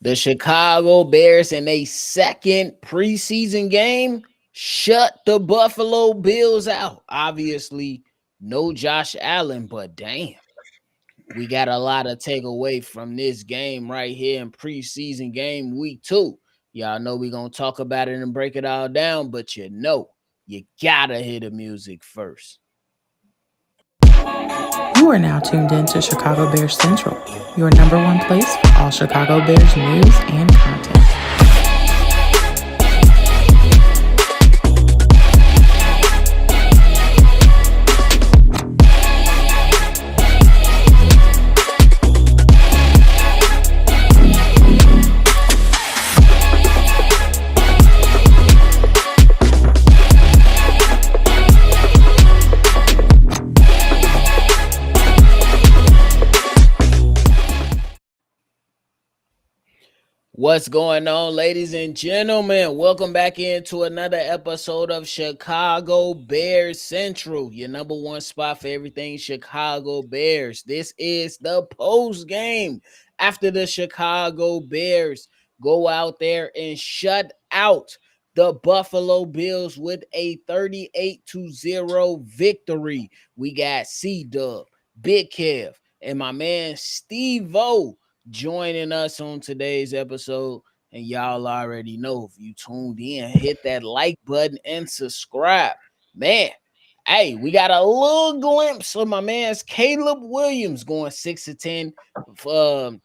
The Chicago Bears in a second preseason game shut the Buffalo Bills out. Obviously, no Josh Allen, but damn, we got a lot to take away from this game right here in preseason game week 2. Y'all know we're going to talk about it and break it all down, but you got to hear the music first. You are now tuned in to Chicago Bears Central, your number one place for all Chicago Bears news and content. What's going on, ladies and gentlemen? Welcome back into another episode of Chicago Bears Central, your number one spot for everything Chicago Bears. This is the post game after the Chicago Bears go out there and shut out the Buffalo Bills with a 38-0 victory. We got C-Dub, Big Kev, and my man Steve-O joining us on today's episode. And y'all already know, if you tuned in, hit that like button and subscribe. Man, hey, we got a little glimpse of my man's Caleb Williams going 6 to 10 for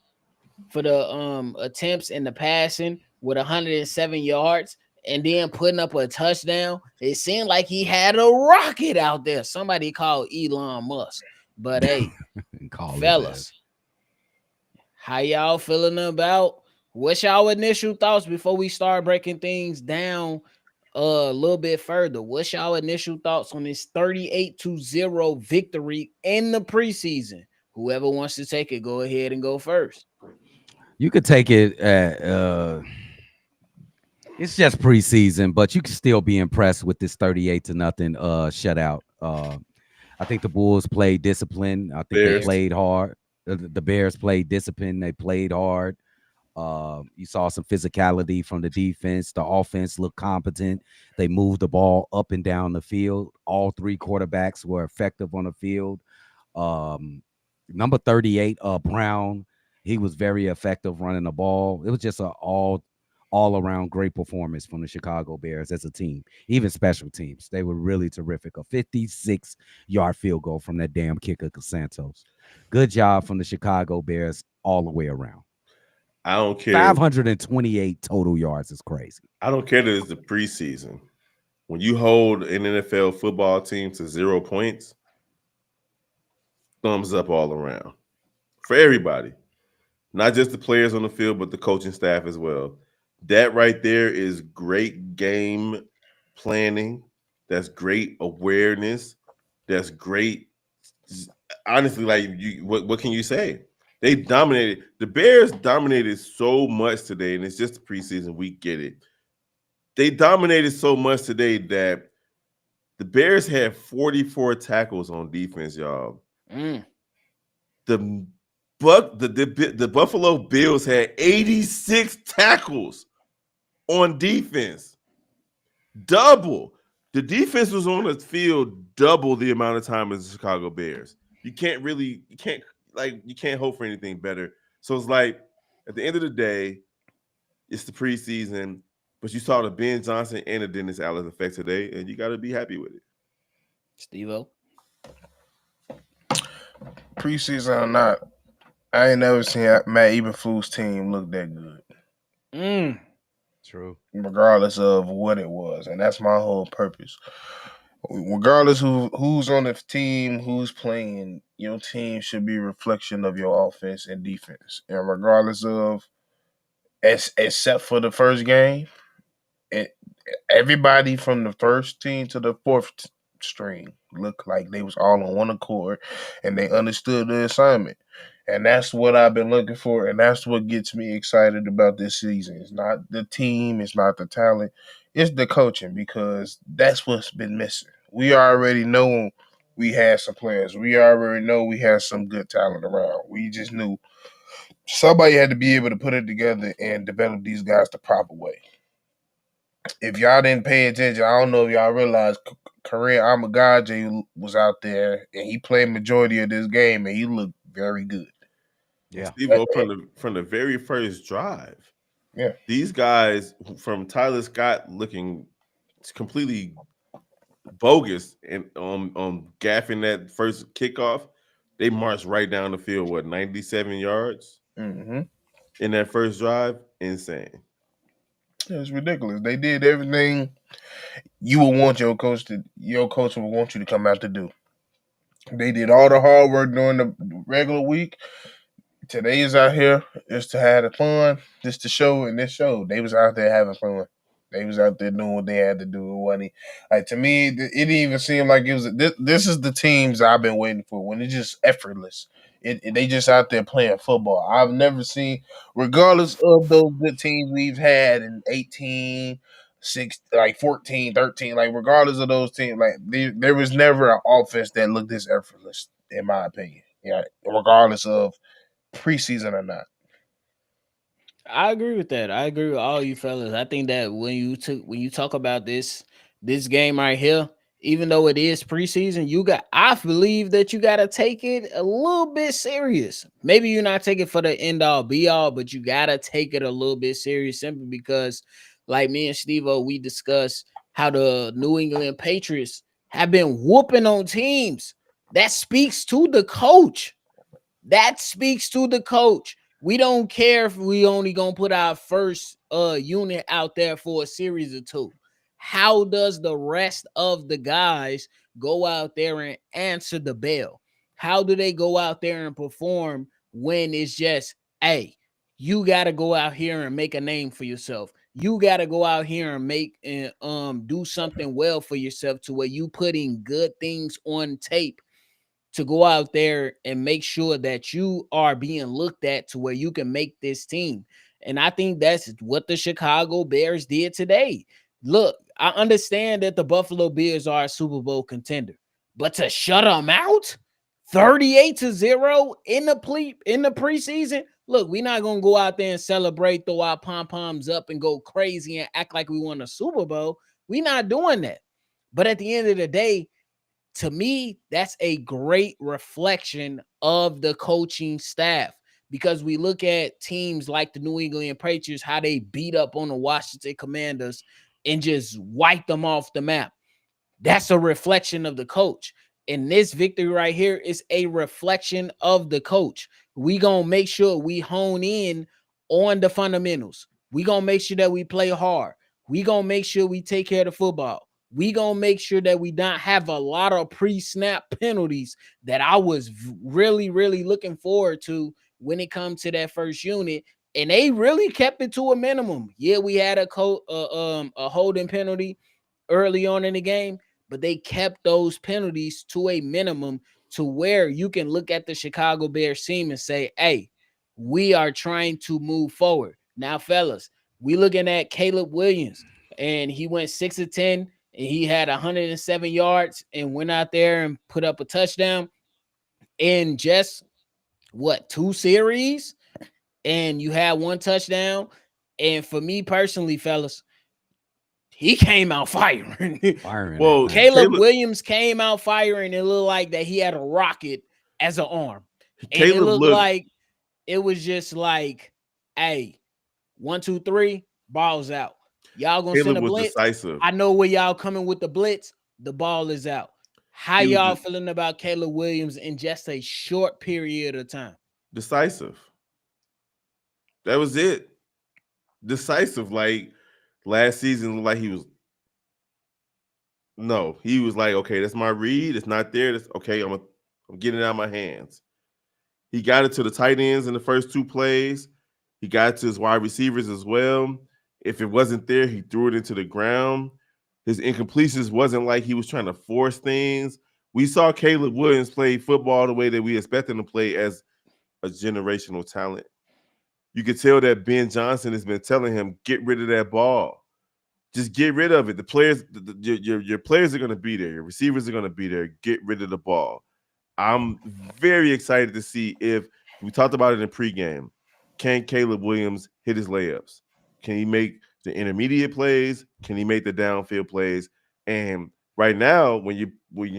the attempts and the passing with 107 yards and then putting up a touchdown. It seemed like he had a rocket out there. Somebody called Elon Musk. But hey, fellas, how y'all feeling about? What's y'all initial thoughts before we start breaking things down a little bit further? What's y'all initial thoughts on this 38-0 victory in the preseason? Whoever wants to take it, go ahead and go first. You could take it it's just preseason, but you can still be impressed with this 38-0 shutout. I think the Bulls played discipline. I think they played hard. The Bears played discipline. They played hard. You saw some physicality from the defense. The offense looked competent. They moved the ball up and down the field. All three quarterbacks were effective on the field. Number 38, Brown, he was very effective running the ball. It was just an all-around great performance from the Chicago Bears as a team. Even special teams, they were really terrific. A 56-yard field goal from that damn kicker, Santos. Good job from the Chicago Bears all the way around. I don't care. 528 total yards is crazy. I don't care that it's the preseason. When you hold an NFL football team to 0 points, thumbs up all around for everybody. Not just the players on the field, but the coaching staff as well. That right there is great game planning. That's great awareness. That's great. Honestly, like what can you say? They dominated. The Bears dominated so much today, and it's just the preseason. We get it. They dominated so much today that the Bears had 44 tackles on defense, y'all. The Buffalo Bills had 86 tackles on defense. Double. The defense was on the field double the amount of time as the Chicago Bears. You can't hope for anything better. So it's like, at the end of the day, it's the preseason, but you saw the Ben Johnson and the Dennis Allen effect today, and you got to be happy with it. Steve-O? Preseason or not, I ain't never seen Matt Eberflus team look that good. True. Regardless of what it was, and that's my whole purpose. Regardless who's on the team, who's playing, your team should be a reflection of your offense and defense. And regardless of, except for the first game, everybody from the first team to the fourth string looked like they was all on one accord, and they understood the assignment. And that's what I've been looking for, and that's what gets me excited about this season. It's not the team, it's not the talent, it's the coaching, because that's what's been missing. We already know we had some players. We already know we had some good talent around. We just knew somebody had to be able to put it together and develop these guys the proper way. If y'all didn't pay attention, I don't know if y'all realized Kareem Amagaje was out there and he played majority of this game and he looked very good. Yeah. Steve, from the very first drive, Yeah. these guys from Tyler Scott looking completely bogus and gaffing that first kickoff, they marched right down the field. What 97 yards Mm-hmm. in that first drive? Insane. Yeah, it's ridiculous. They did everything you would want your coach would want you to come out to do. They did all the hard work during the regular week. Today is out here is to have the fun, just to show and this show. They was out there having fun. They was out there doing what they had to do. Like to me, it didn't even seem like it was. This is the teams I've been waiting for when it's just effortless. They just out there playing football. I've never seen, regardless of those good teams we've had in 18, 6, like 14, 13, like regardless of those teams, like there was never an offense that looked this effortless, in my opinion. Yeah, regardless of preseason or not. I agree with that. I agree with all you fellas. I think that when you talk about this game right here, even though it is preseason, I believe that you gotta take it a little bit serious. Maybe you're not taking it for the end all be all, but you gotta take it a little bit serious simply because, like me and Steve-O, we discussed how the New England Patriots have been whooping on teams. That speaks to the coach. That speaks to the coach. We don't care if we only gonna put our first unit out there for a series or two. How does the rest of the guys go out there and answer the bell? How do they go out there and perform when it's just, hey, you got to go out here and make a name for yourself. You got to go out here and make and do something well for yourself to where you putting good things on tape to go out there and make sure that you are being looked at to where you can make this team. And I think that's what the Chicago Bears did today. Look, I understand that the Buffalo Bills are a Super Bowl contender, but to shut them out 38-0 in the preseason. Look, we're not gonna go out there and celebrate, throw our pom-poms up and go crazy and act like we won a Super Bowl. We're not doing that. But at the end of the day, to me, that's a great reflection of the coaching staff because we look at teams like the New England Patriots, how they beat up on the Washington Commanders and just wipe them off the map. That's a reflection of the coach. And this victory right here is a reflection of the coach. We going to make sure we hone in on the fundamentals. We going to make sure that we play hard. We going to make sure we take care of the football. We gonna make sure that we don't have a lot of pre-snap penalties that I was really, really looking forward to when it comes to that first unit, and they really kept it to a minimum. Yeah, we had a holding penalty early on in the game, but they kept those penalties to a minimum to where you can look at the Chicago Bears team and say, "Hey, we are trying to move forward." Now, fellas, we looking at Caleb Williams, and he went 6 of 10. And he had 107 yards and went out there and put up a touchdown in just two series, and you had one touchdown. And for me personally, fellas, he came out firing. Well, Caleb Williams came out firing. It looked like that he had a rocket as an arm. And it looked like it was just like, hey, 1, 2, 3, balls out. Y'all gonna send a blitz. Decisive. I know where y'all coming with the blitz. The ball is out. How y'all feeling about Caleb Williams in just a short period of time? Decisive. That was it. Decisive. Like last season, like he was. No, he was like, okay, that's my read. It's not there. That's okay. I'm getting it out of my hands. He got it to the tight ends in the first two plays. He got it to his wide receivers as well. If it wasn't there, he threw it into the ground. His incompletions wasn't like he was trying to force things. We saw Caleb Williams play football the way that we expect him to play as a generational talent. You could tell that Ben Johnson has been telling him, get rid of that ball. Just get rid of it. The players, your players are going to be there. Your receivers are going to be there. Get rid of the ball. I'm very excited to see if we talked about it in pregame. can Caleb Williams hit his layups? Can he make the intermediate plays? Can he make the downfield plays? And right now, when you're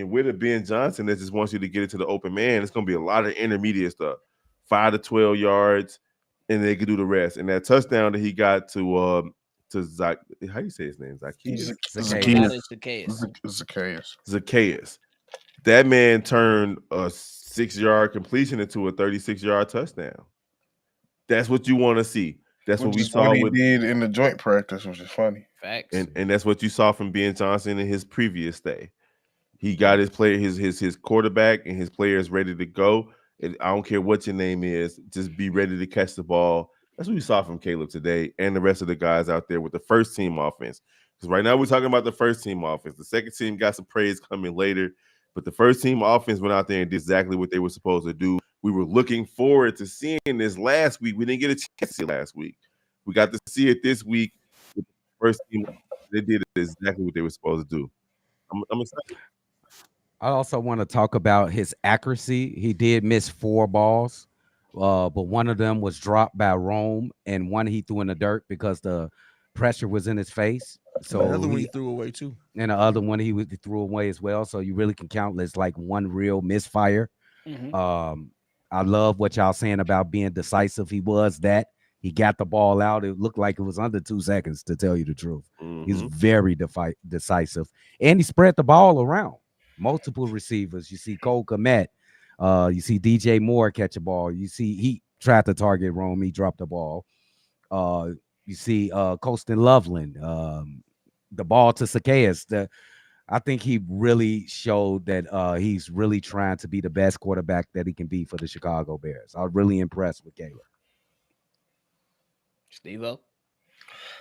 with a Ben Johnson that just wants you to get it to the open man, it's going to be a lot of intermediate stuff, 5 to 12 yards, and they can do the rest. And that touchdown that he got to Zach, how do you say his name? Zacchaeus. That man turned a 6-yard completion into a 36-yard touchdown. That's what you want to see. That's what we saw he did in the joint practice, which is funny. Facts. And that's what you saw from Ben Johnson in his previous stay. He got his player, his quarterback and his players ready to go. And I don't care what your name is, just be ready to catch the ball. That's what we saw from Caleb today and the rest of the guys out there with the first team offense. Because right now we're talking about the first team offense. The second team got some praise coming later, but the first team offense went out there and did exactly what they were supposed to do. We were looking forward to seeing this last week. We didn't get a chance to see it last week. We got to see it this week with the first team. They did exactly what they were supposed to do. I'm excited. I also want to talk about his accuracy. He did miss 4 balls, but one of them was dropped by Rome, and one he threw in the dirt because the pressure was in his face. So the other one he threw away too, and the other one he threw away as well. So you really can count as like one real misfire. Mm-hmm. I love what y'all saying about being decisive. He was that. He got the ball out. It looked like it was under 2 seconds, to tell you the truth. Mm-hmm. He's very decisive, and he spread the ball around. Multiple receivers. You see Cole Kmet. You see DJ Moore catch a ball. You see he tried to target Rome. He dropped the ball. You see Colston Loveland. The ball to Zacchaeus. I think he really showed that he's really trying to be the best quarterback that he can be for the Chicago Bears. I'm really impressed with Caleb. Steve-O?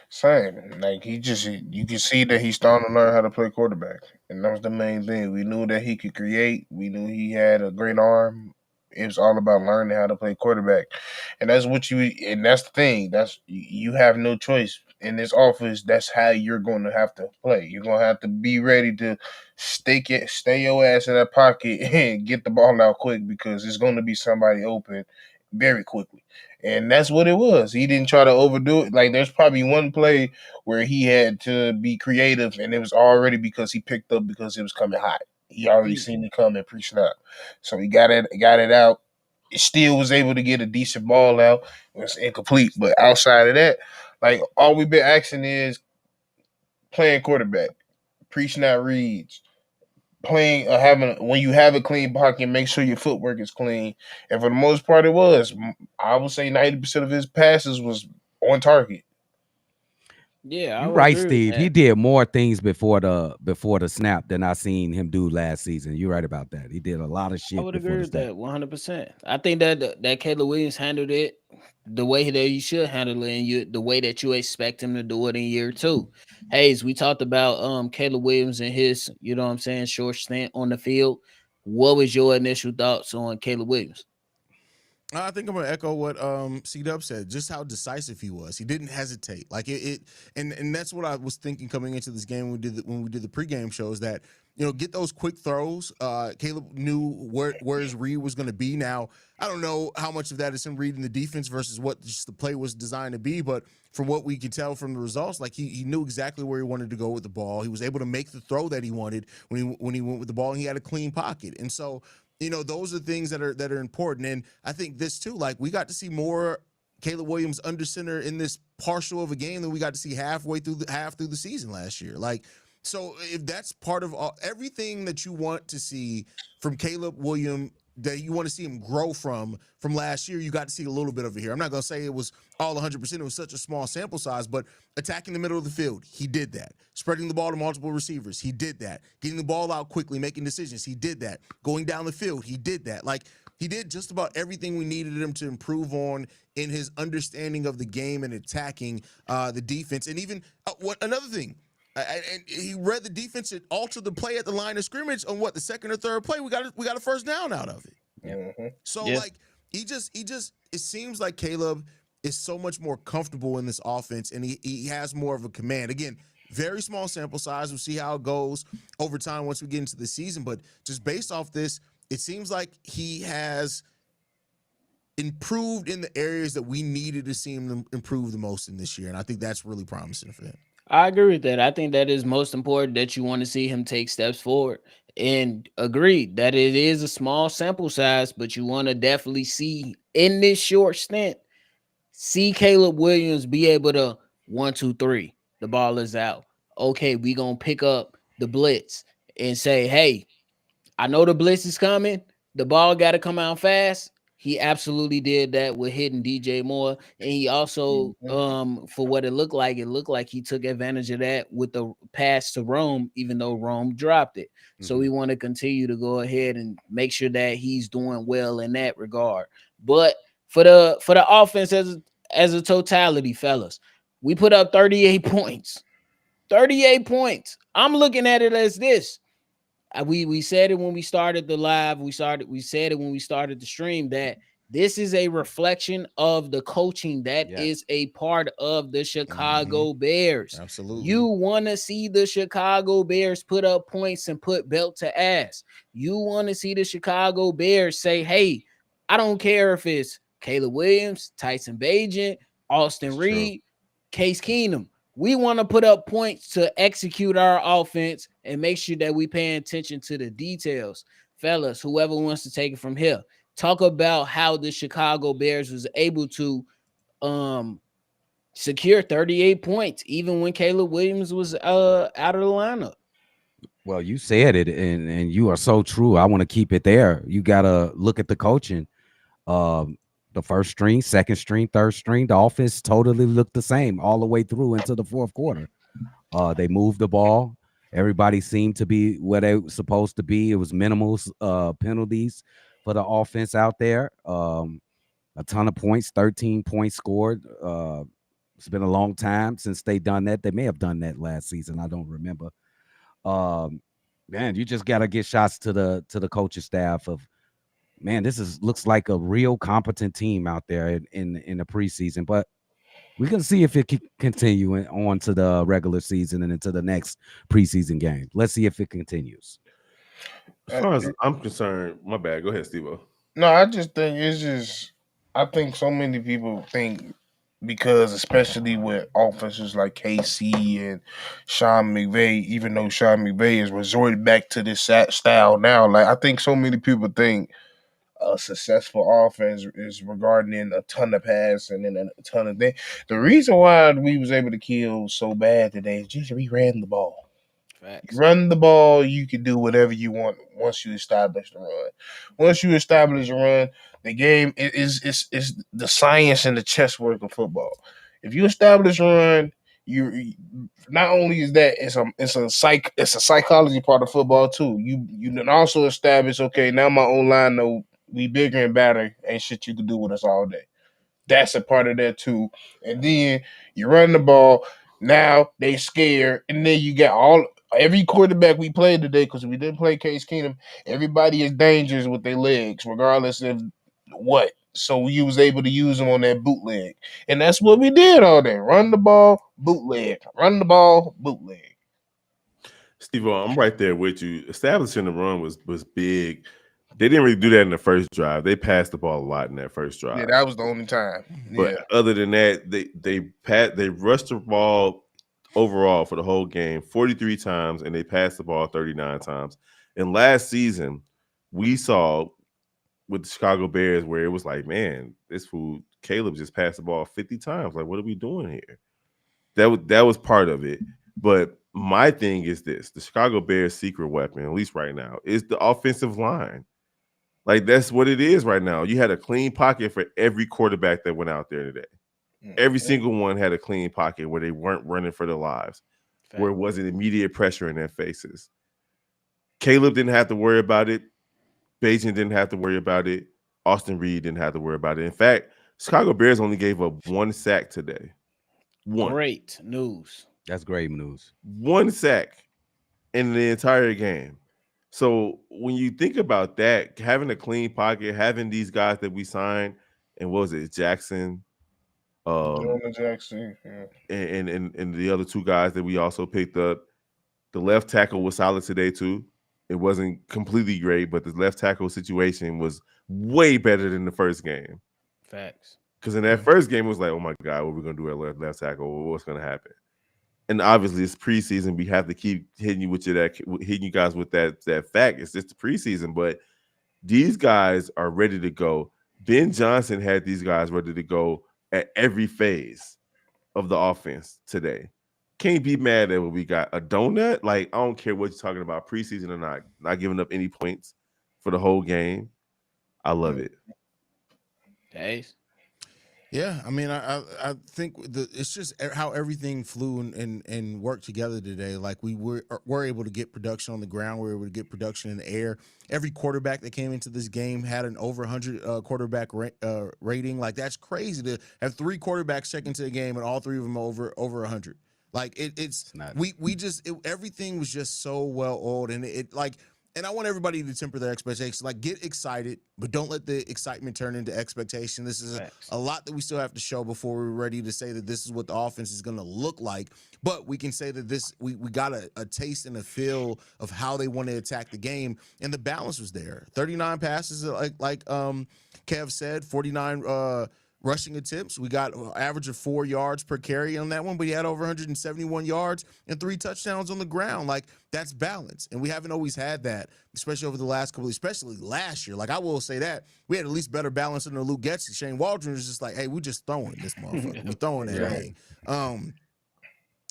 Same. Like you can see that he's starting to learn how to play quarterback. And that was the main thing. We knew that he could create. We knew he had a great arm. It was all about learning how to play quarterback. And that's the thing. You have no choice. In this offense, that's how you're going to have to play. You're going to have to be ready to stay your ass in that pocket and get the ball out quick because it's going to be somebody open very quickly. And that's what it was. He didn't try to overdo it. Like there's probably one play where he had to be creative, and it was already because he picked up because it was coming hot. He already seen it coming pre-snap, so he got it out. He still was able to get a decent ball out. It was incomplete, but outside of that, like all we've been asking is playing quarterback, pre-snap reads, playing when you have a clean pocket, make sure your footwork is clean. And for the most part, it was. I would say 90% of his passes was on target. Yeah, you're right, Steve. He did more things before the snap than I seen him do last season. You're right about that. He did a lot of shit. I would agree with that 100%. I think that Caleb Williams handled it the way that you should handle it, and the way that you expect him to do it in year 2. Hayes, we talked about Caleb Williams and his, short stint on the field. What was your initial thoughts on Caleb Williams? I think I'm gonna echo what C-Dub said. Just how decisive he was. He didn't hesitate. Like and that's what I was thinking coming into this game when we did the pregame shows. That get those quick throws. Caleb knew where his read was going to be. Now I don't know how much of that is him reading the defense versus what just the play was designed to be, but from what we could tell from the results, like he knew exactly where he wanted to go with the ball. He was able to make the throw that he wanted when he went with the ball, and he had a clean pocket. And so those are things that are important. And I think this too, like we got to see more Caleb Williams under center in this partial of a game than we got to see half through the season last year. Like, so if that's part of everything that you want to see from Caleb Williams, that you want to see him grow from last year, you got to see a little bit of it here. I'm not going to say it was all 100%. It was such a small sample size, but attacking the middle of the field, he did that. Spreading the ball to multiple receivers, he did that. Getting the ball out quickly, making decisions, he did that. Going down the field, he did that. Like, he did just about everything we needed him to improve on in his understanding of the game and attacking the defense. And even another thing, and he read the defense and altered the play at the line of scrimmage on the second or third play. We got a first down out of it. Mm-hmm. So like he just it seems like Caleb is so much more comfortable in this offense, and he has more of a command. Again, very small sample size. We'll see how it goes over time once we get into the season. But just based off this, it seems like he has improved in the areas that we needed to see him improve the most in this year, and I think that's really promising for him. I agree with that. I think that is most important that you want to see him take steps forward. And agreed that it is a small sample size, but you want to definitely see in this short stint, see Caleb Williams be able to 1, 2, 3. The ball is out. Okay, we gonna pick up the blitz and say, hey, I know the blitz is coming. The ball got to come out fast. He absolutely did that with hitting DJ Moore, and he also, for what it looked like he took advantage of that with the pass to Rome, even though Rome dropped it. So we want to continue to go ahead and make sure that he's doing well in that regard. But for the offense as a totality, fellas, we put up 38 points. 38 points. I'm looking at it as this. We said it when we started the live. We said it when we started the stream that this is a reflection of the coaching that is a part of the Chicago Bears. Absolutely. You want to see the Chicago Bears put up points and put belt to ass. You want to see the Chicago Bears say, hey, I don't care if it's Caleb Williams, Tyson Bagent, Austin Reed, Case Keenum. We want to put up points to execute our offense and make sure that we paying attention to the details. Fellas, whoever wants to take it from here, talk about how the Chicago Bears was able to secure 38 points, even when Caleb Williams was out of the lineup. Well, you said it, and you are so true. I want to keep it there. You got to look at the coaching. The first string, second string, third string, the offense totally looked the same all the way through into the fourth quarter. They moved the ball. Everybody seemed to be where they were supposed to be. It was minimal penalties for the offense out there. A ton of points, 13 points scored. It's been a long time since they done that. They may have done that last season. I don't remember. Man, you just got to get shots to the coaching staff of, man, looks like a real competent team out there in the preseason. But we can see if it can continue on to the regular season and into the next preseason game. Let's see if it continues. As far as I'm concerned, my bad. Go ahead, Steve-O. No, I just think I think so many people think because, especially with offenses like KC and Sean McVay, even though Sean McVay has resorted back to this style now, like I think so many people think a successful offense is regarding a ton of passing and a ton of things. The reason why we was able to kill so bad today is just we ran the ball. Facts. You run the ball, you can do whatever you want once you establish the run. Once you establish the run, the game is the science and the chess work of football. If you establish a run, you not only is that it's a psychology part of football too. You can also establish, okay, now my own line know we bigger and better, ain't shit you can do with us all day. That's a part of that too. And then you run the ball. Now they scared, and then you got every quarterback we played today, because we didn't play Case Keenum. Everybody is dangerous with their legs, regardless of what. So we was able to use them on that bootleg, and that's what we did all day: run the ball, bootleg, run the ball, bootleg. Steve, I'm right there with you. Establishing the run was big. They didn't really do that in the first drive. They passed the ball a lot in that first drive. Yeah, that was the only time. But other than that, they rushed the ball overall for the whole game 43 times, and they passed the ball 39 times. And last season, we saw with the Chicago Bears where it was like, man, this fool Caleb just passed the ball 50 times. Like, what are we doing here? That was part of it. But my thing is this: the Chicago Bears' secret weapon, at least right now, is the offensive line. Like, that's what it is right now. You had a clean pocket for every quarterback that went out there today. Every single one had a clean pocket where they weren't running for their lives, where it wasn't immediate pressure in their faces. Caleb didn't have to worry about it. Bagent didn't have to worry about it. Austin Reed didn't have to worry about it. In fact, Chicago Bears only gave up 1 sack today. One. Great news. That's great news. 1 sack in the entire game. So when you think about that, having a clean pocket, having these guys that we signed, and what was it, Jackson, Jackson, and the other 2 guys that we also picked up, the left tackle was solid today too. It wasn't completely great, but the left tackle situation was way better than the first game. Facts. Because in that first game, it was like, oh my God, what are we going to do at left tackle? What's going to happen? And obviously, it's preseason. We have to keep hitting you hitting you guys with that fact. It's just the preseason, but these guys are ready to go. Ben Johnson had these guys ready to go at every phase of the offense today. Can't be mad at what we got. A donut? Like, I don't care what you're talking about, preseason or not giving up any points for the whole game. I love it. Days. Yeah, I mean, I think it's just how everything flew and worked together today. Like we were able to get production on the ground, we were able to get production in the air. Every quarterback that came into this game had an over 100 quarterback rating. Like that's crazy to have 3 quarterbacks check into a game and all 3 of them over 100. Like it's everything was just so well oiled, and it like. And I want everybody to temper their expectations. Like, get excited, but don't let the excitement turn into expectation. This is a lot that we still have to show before we're ready to say that this is what the offense is going to look like. But we can say that we got a taste and a feel of how they want to attack the game, and the balance was there. 39 passes, like Kev said, 49 rushing attempts. We got an average of 4 yards per carry on that one, but he had over 171 yards and 3 touchdowns on the ground. Like, that's balance. And we haven't always had that, especially over the last couple, especially last year. Like, I will say that. We had at least better balance under Luke Getsy. Shane Waldron was just like, hey, we just throwing this motherfucker. We throwing that thing.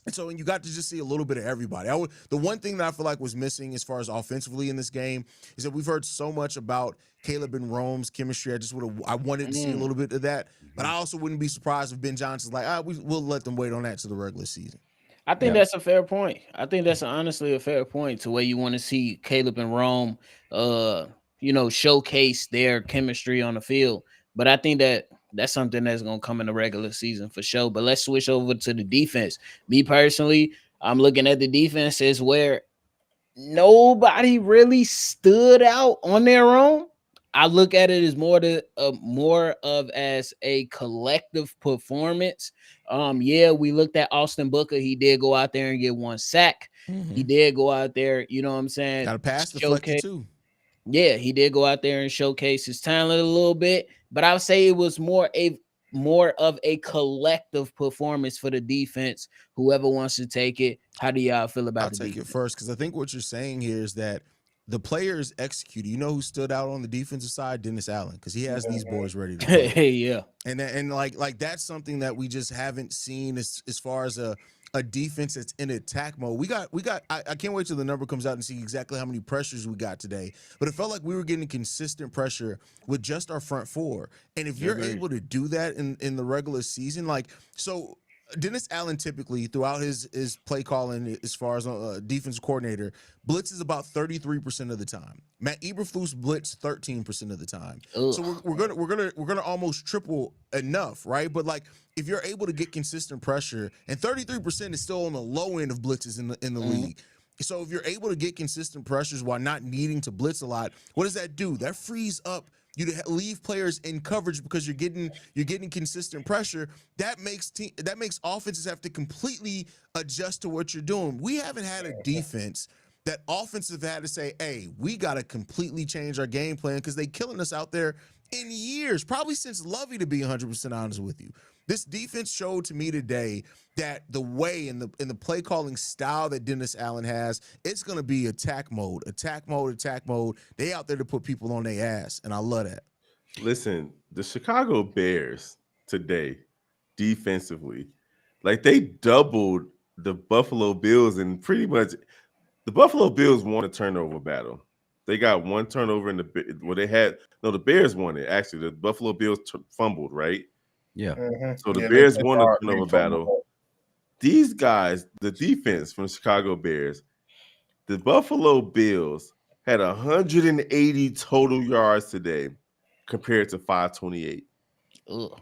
And so you got to just see a little bit of everybody. The one thing that I feel like was missing as far as offensively in this game is that we've heard so much about Caleb and Rome's chemistry. I wanted to see a little bit of that, but I also wouldn't be surprised if Ben Johnson's like, we'll let them wait on that to the regular season. I think that's a fair point. I think that's honestly a fair point to where you want to see Caleb and Rome, showcase their chemistry on the field. But I think that's something that's going to come in the regular season for sure. But let's switch over to the defense. Me personally, I'm looking at the defenses where nobody really stood out on their own. I look at it as more of as a collective performance. We looked at Austin Booker. He did go out there and get 1 sack. He did go out there, you know what I'm saying? Got a pass deflected too. Yeah, he did go out there and showcase his talent a little bit, but I would say it was more of a collective performance for the defense. Whoever wants to take it, how do y'all feel about I'll the take defense? it first, because I think what you're saying here is that the players executed. You know who stood out on the defensive side? Dennis Allen, because he has these boys ready to play. Yeah, and like that's something that we just haven't seen as far as a defense that's in attack mode. We got. I can't wait till the number comes out and see exactly how many pressures we got today. But it felt like we were getting consistent pressure with just our front 4. And if you're able to do that in the regular season, like so. Dennis Allen typically throughout his play calling as far as defensive coordinator blitzes about 33% of the time. Matt Eberflus blitz 13% of the time. Ugh. So we're gonna almost triple enough, right? But like if you're able to get consistent pressure, and 33% is still on the low end of blitzes in the league. So if you're able to get consistent pressures while not needing to blitz a lot, what does that do? That frees up you to leave players in coverage because you're getting consistent pressure. That makes offenses have to completely adjust to what you're doing. We haven't had a defense that offensive had to say, hey, we got to completely change our game plan because they killing us out there in years, probably since Lovey, to be 100% honest with you. This defense showed to me today that the way and the play calling style that Dennis Allen has, it's going to be attack mode. They out there to put people on their ass, and I love that. Listen, the Chicago Bears today, defensively, like they doubled the Buffalo Bills, and pretty much the Buffalo Bills won a turnover battle. They got 1 turnover in the Bears won it. Actually, the Buffalo Bills fumbled, right? Yeah. So the Bears won the turnover battle. These guys, the defense from the Chicago Bears, the Buffalo Bills had 180 total yards today compared to 528. Ugh.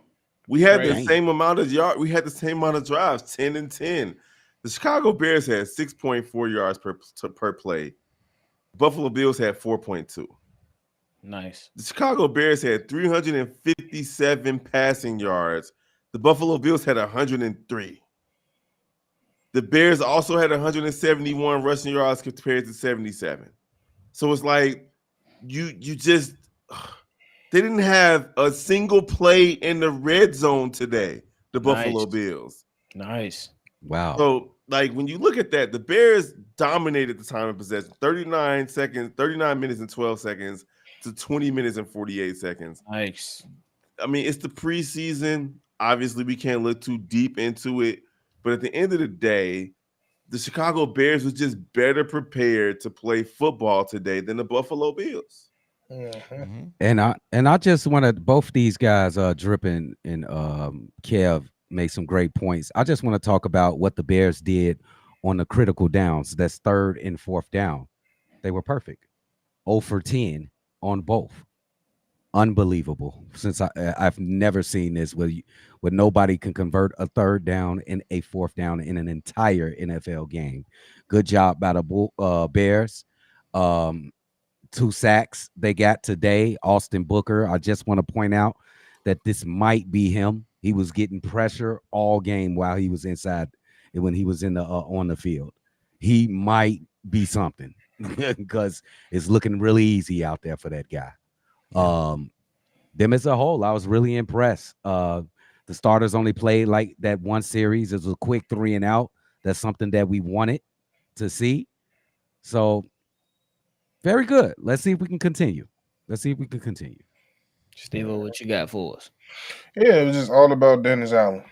We had the same amount of yards. We had the same amount of drives, 10 and 10. The Chicago Bears had 6.4 yards per play. Buffalo Bills had 4.2. Nice. The Chicago Bears had 357 passing yards. The Buffalo Bills had 103. The Bears also had 171 rushing yards compared to 77. So it's like you just They didn't have a single play in the red zone today, the Buffalo Bills. Nice. Wow. So, like, when you look at that, the Bears dominated the time of possession, 39 minutes and 12 seconds to 20 minutes and 48 seconds. Nice. I mean, it's the preseason. Obviously, we can't look too deep into it. But at the end of the day, the Chicago Bears was just better prepared to play football today than the Buffalo Bills. Mm-hmm. And I just wanted both these guys, Drippin and Kev, make some great points. I just want to talk about what the Bears did on the critical downs. That's third and fourth down. They were perfect. 0 for 10 on both. Unbelievable. Since I've never seen this where nobody can convert a third down and a fourth down in an entire NFL game. Good job by the Bears. 2 sacks they got today. Austin Booker. I just want to point out that this might be him. He was getting pressure all game while he was inside when he was in the on the field. He might be something because it's looking really easy out there for that guy. Yeah. Them as a whole, I was really impressed. The starters only played like that one series. It was a quick 3 and out. That's something that we wanted to see. So very good. Let's see if we can continue. Steve, what you got for us? Yeah, it was just all about Dennis Allen.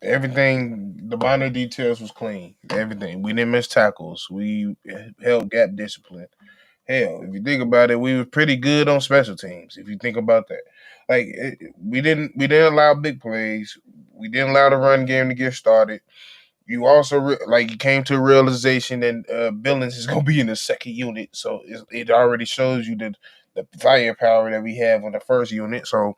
Everything, the minor details was clean. Everything. We didn't miss tackles. We held gap discipline. Hell, if you think about it, we were pretty good on special teams. If you think about that, like we didn't allow big plays. We didn't allow the run game to get started. You also you came to a realization that Billings is going to be in the second unit, so it already shows you the firepower that we have on the first unit. So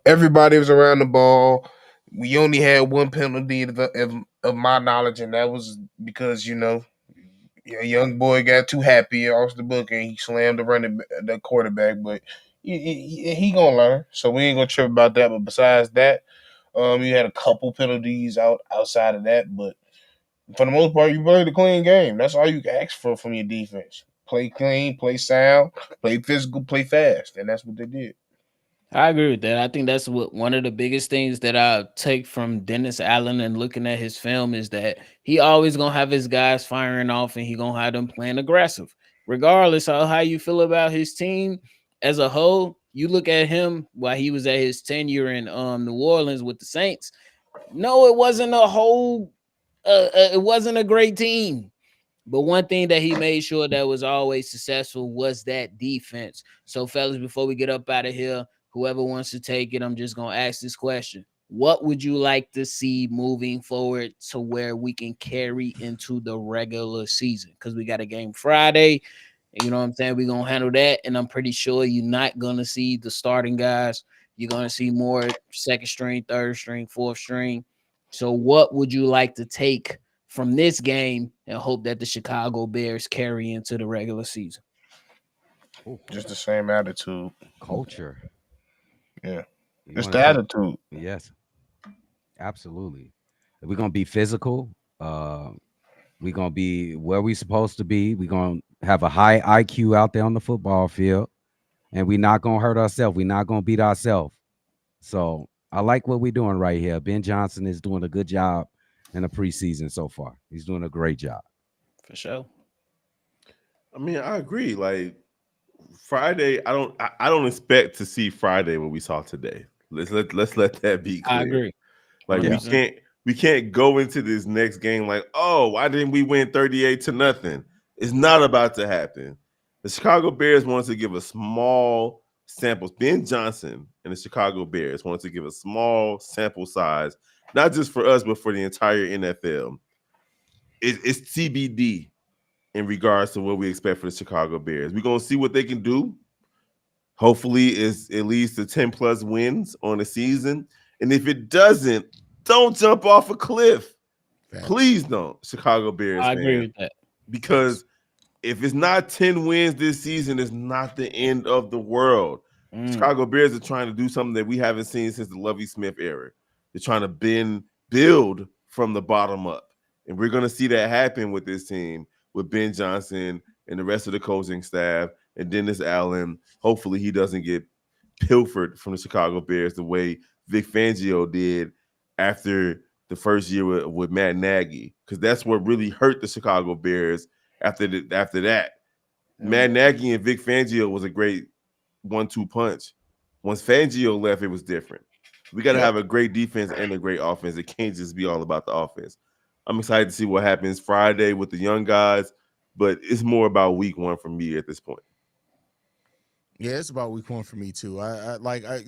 everybody was around the ball. We only had one penalty of my knowledge, and that was because a young boy got too happy off the book and he slammed the quarterback. But he gonna learn, so we ain't gonna trip about that. But besides that, you had a couple penalties outside of that, but for the most part, you played a clean game. That's all you can ask for from your defense. Play clean, play sound, play physical, play fast, and that's what they did. I agree with that. I think that's one of the biggest things that I take from Dennis Allen and looking at his film is that he always gonna have his guys firing off and he gonna have them playing aggressive, regardless of how you feel about his team as a whole. You look at him while he was at his tenure in New Orleans with the Saints. No, it wasn't it wasn't a great team. But one thing that he made sure that was always successful was that defense. So, fellas, before we get up out of here, whoever wants to take it, I'm just going to ask this question. What would you like to see moving forward to where we can carry into the regular season? Because we got a game Friday. You know what I'm saying? We're going to handle that. And I'm pretty sure you're not going to see the starting guys. You're going to see more second string, third string, fourth string. So what would you like to take from this game and hope that the Chicago Bears carry into the regular season? Just the same attitude. Culture. Yeah. It's the attitude. Yes. Absolutely. We're going to be physical. We're going to be where we're supposed to be. We're going to have a high IQ out there on the football field. And we're not going to hurt ourselves. We're not going to beat ourselves. So I like what we're doing right here. Ben Johnson is doing a good job in the preseason so far. He's doing a great job. For sure. I mean, I agree. Like Friday, I don't expect to see Friday what we saw today. Let's let that be clear. I agree. Like we can't go into this next game like, oh, why didn't we win 38-0? It's not about to happen. The Chicago Bears wants to give a small sample. Ben Johnson and the Chicago Bears wants to give a small sample size, not just for us, but for the entire NFL. It's TBD in regards to what we expect for the Chicago Bears. We're going to see what they can do. Hopefully, it's at least 10+ wins on the season. And if it doesn't, don't jump off a cliff. Thanks. Please don't, Chicago Bears I fans. agree with that. Because if it's not 10 wins this season, it's not the end of the world. Chicago Bears are trying to do something that we haven't seen since the Lovie Smith era. They're trying to build from the bottom up. And we're going to see that happen with this team, with Ben Johnson and the rest of the coaching staff and Dennis Allen. Hopefully, he doesn't get pilfered from the Chicago Bears the way Vic Fangio did after the first year with Matt Nagy, because that's what really hurt the Chicago Bears after that. Matt Nagy and Vic Fangio was a great 1-2 punch. Once Fangio left, it was different. We got to have a great defense and a great offense. It can't just be all about the offense. I'm excited to see what happens Friday with the young guys, but it's more about week 1 for me at this point. Yeah, it's about week 1 for me too. I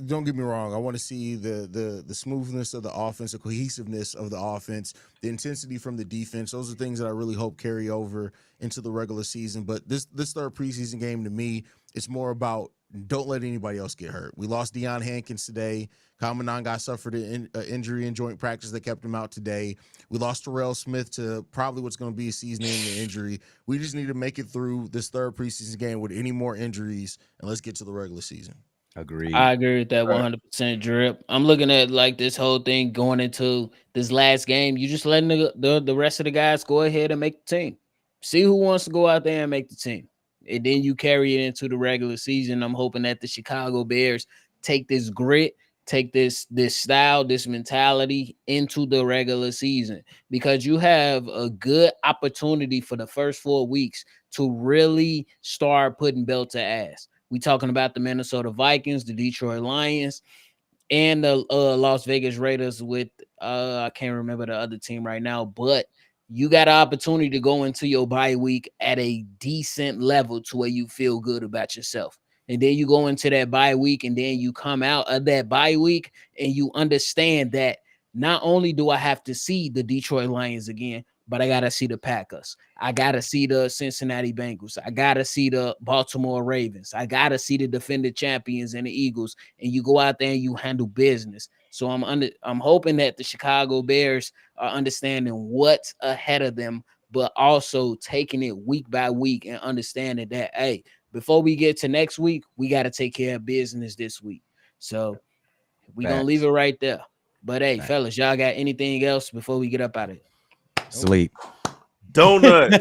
don't get me wrong. I want to see the smoothness of the offense, the cohesiveness of the offense, the intensity from the defense. Those are things that I really hope carry over into the regular season. But this third preseason game, to me, it's more about don't let anybody else get hurt. We lost Deion Hankins today. Kyle Monangai suffered an injury in joint practice that kept him out today. We lost Terrell Smith to probably what's going to be a season-ending injury. We just need to make it through this third preseason game with any more injuries, and let's get to the regular season. Agreed. I agree with that 100%, Drip. I'm looking at like this whole thing going into this last game. You just letting the rest of the guys go ahead and make the team. See who wants to go out there and make the team. And then you carry it into the regular season. I'm hoping that the Chicago Bears take this grit, take this style, this mentality into the regular season, because you have a good opportunity for the first 4 weeks to really start putting belt to ass. We talking about the Minnesota Vikings, the Detroit Lions, and the Las Vegas Raiders with I can't remember the other team right now, but you got an opportunity to go into your bye week at a decent level to where you feel good about yourself. And then you go into that bye week, and then you come out of that bye week and you understand that not only do I have to see the Detroit Lions again, but I got to see the Packers. I got to see the Cincinnati Bengals. I got to see the Baltimore Ravens. I got to see the defending champions and the Eagles. And you go out there and you handle business. So I'm hoping that the Chicago Bears are understanding what's ahead of them, but also taking it week by week and understanding that, hey, before we get to next week, we got to take care of business this week. So we're going to leave it right there. But, hey, fellas, y'all got anything else before we get up out of here? Sleep. Donuts.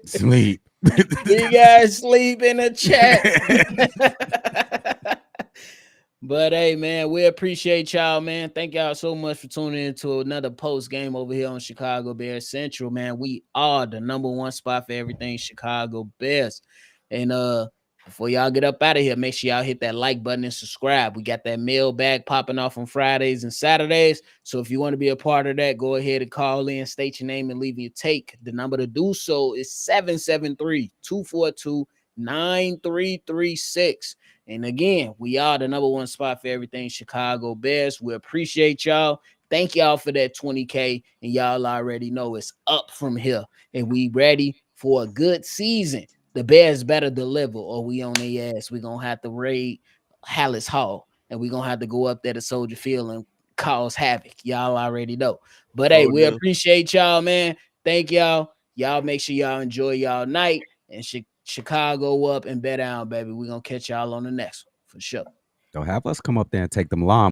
Sleep. We got sleep in the chat. But hey, man, we appreciate y'all, man. Thank y'all so much for tuning into another post game over here on Chicago Bears Central, man. We are the #1 spot for everything Chicago Bears. And before y'all get up out of here, make sure y'all hit that like button and subscribe. We got that mailbag popping off on Fridays and Saturdays. So if you want to be a part of that, go ahead and call in, state your name, and leave your take. The number to do so is 773-242-9336. And again, we are the #1 spot for everything Chicago Bears. We appreciate y'all. Thank y'all for that 20K. And y'all already know it's up from here. And we ready for a good season. The Bears better deliver, or we on their ass. We're going to have to raid Hallis Hall. And we're going to have to go up there to Soldier Field and cause havoc. Y'all already know. But hey, we appreciate y'all, man. Thank y'all. Y'all make sure y'all enjoy y'all night. And Chicago up and bet down, baby. We're going to catch y'all on the next one for sure. Don't have us come up there and take them llamas.